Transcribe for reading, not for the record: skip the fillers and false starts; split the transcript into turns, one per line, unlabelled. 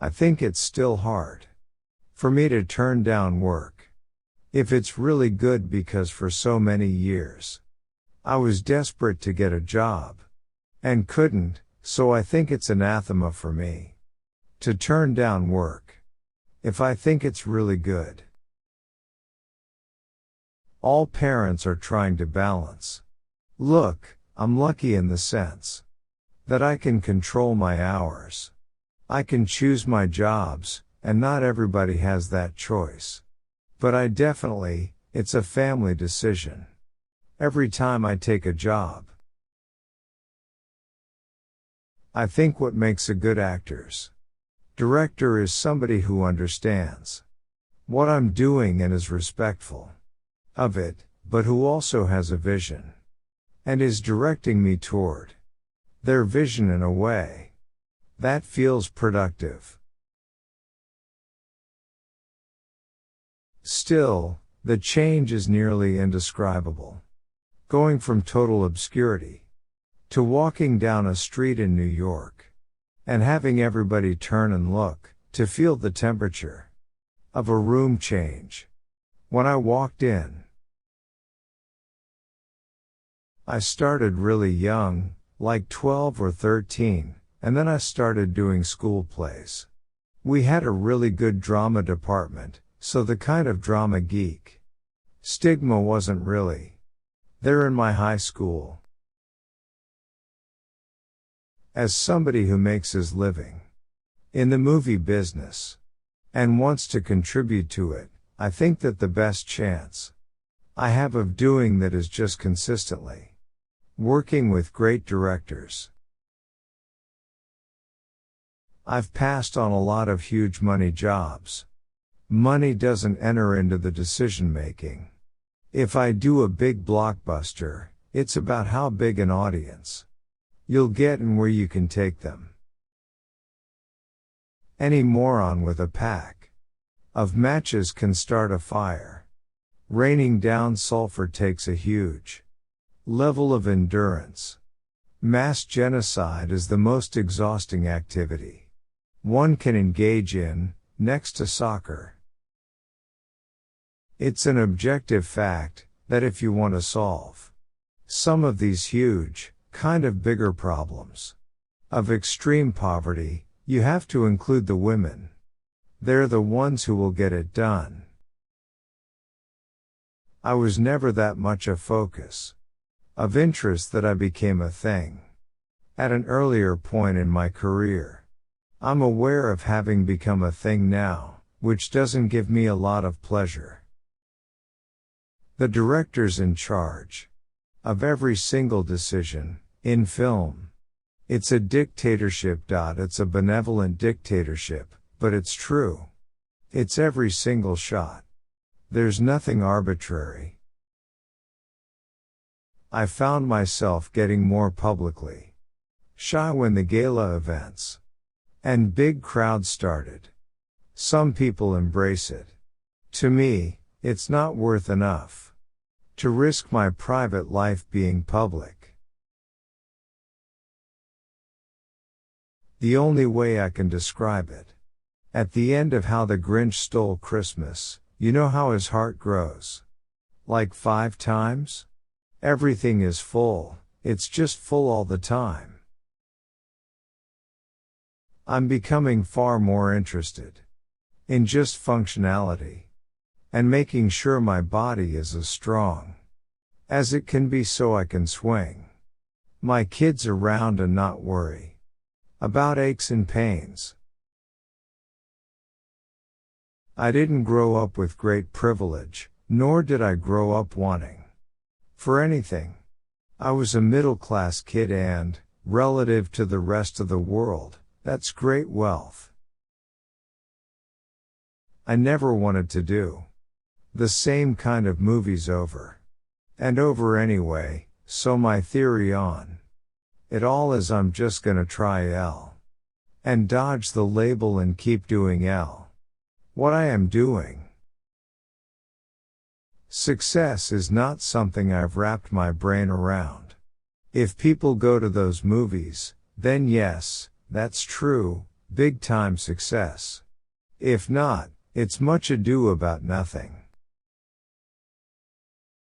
I think it's still hard for me to turn down work if it's really good, because for so many years I was desperate to get a job and couldn't, so I think it's anathema for me to turn down work if I think it's really good. All parents are trying to balance. Look, I'm lucky in the sense that I can control my hours. I can choose my jobs, and not everybody has that choice. But it's a family decision every time I take a job. I think what makes a good director is somebody who understands what I'm doing and is respectful of it, but who also has a vision and is directing me toward their vision in a way that feels productive. Still, the change is nearly indescribable. Going from total obscurity to walking down a street in New York and having everybody turn and look to feel the temperature of a room change. When I walked in, I started really young, like 12 or 13, and then I started doing school plays. We had a really good drama department, so the kind of drama geek stigma wasn't really there in my high school. As somebody who makes his living in the movie business and wants to contribute to it, I think that the best chance I have of doing that is just consistently working with great directors. I've passed on a lot of huge money jobs. Money doesn't enter into the decision making. If I do a big blockbuster, it's about how big an audience you'll get and where you can take them. Any moron with a pack of matches can start a fire. Raining down sulfur takes a huge level of endurance. Mass genocide is the most exhausting activity one can engage in, next to soccer. It's an objective fact that if you want to solve some of these huge, kind of bigger problems of extreme poverty, you have to include the women. They're the ones who will get it done. I was never that much a focus of interest that I became a thing at an earlier point in my career. I'm aware of having become a thing now, which doesn't give me a lot of pleasure. The director's in charge of every single decision in film. It's a dictatorship. It's a benevolent dictatorship, but it's true. It's every single shot. There's nothing arbitrary. I found myself getting more publicly shy when the gala events and big crowds started. Some people embrace it. To me, it's not worth enough to risk my private life being public. The only way I can describe it. At the end of How the Grinch Stole Christmas, you know how his heart grows? Like 5 times? Everything is full, it's just full all the time. I'm becoming far more interested in just functionality and making sure my body is as strong as it can be so I can swing my kids around and not worry about aches and pains. I didn't grow up with great privilege, nor did I grow up wanting for anything. I was a middle-class kid and, relative to the rest of the world, that's great wealth. I never wanted to do the same kind of movies over and over anyway, so my theory on it all is I'm just gonna try L and dodge the label and keep doing L. What I am doing. Success is not something I've wrapped my brain around. If people go to those movies, then yes, that's true, big time success. If not, it's much ado about nothing.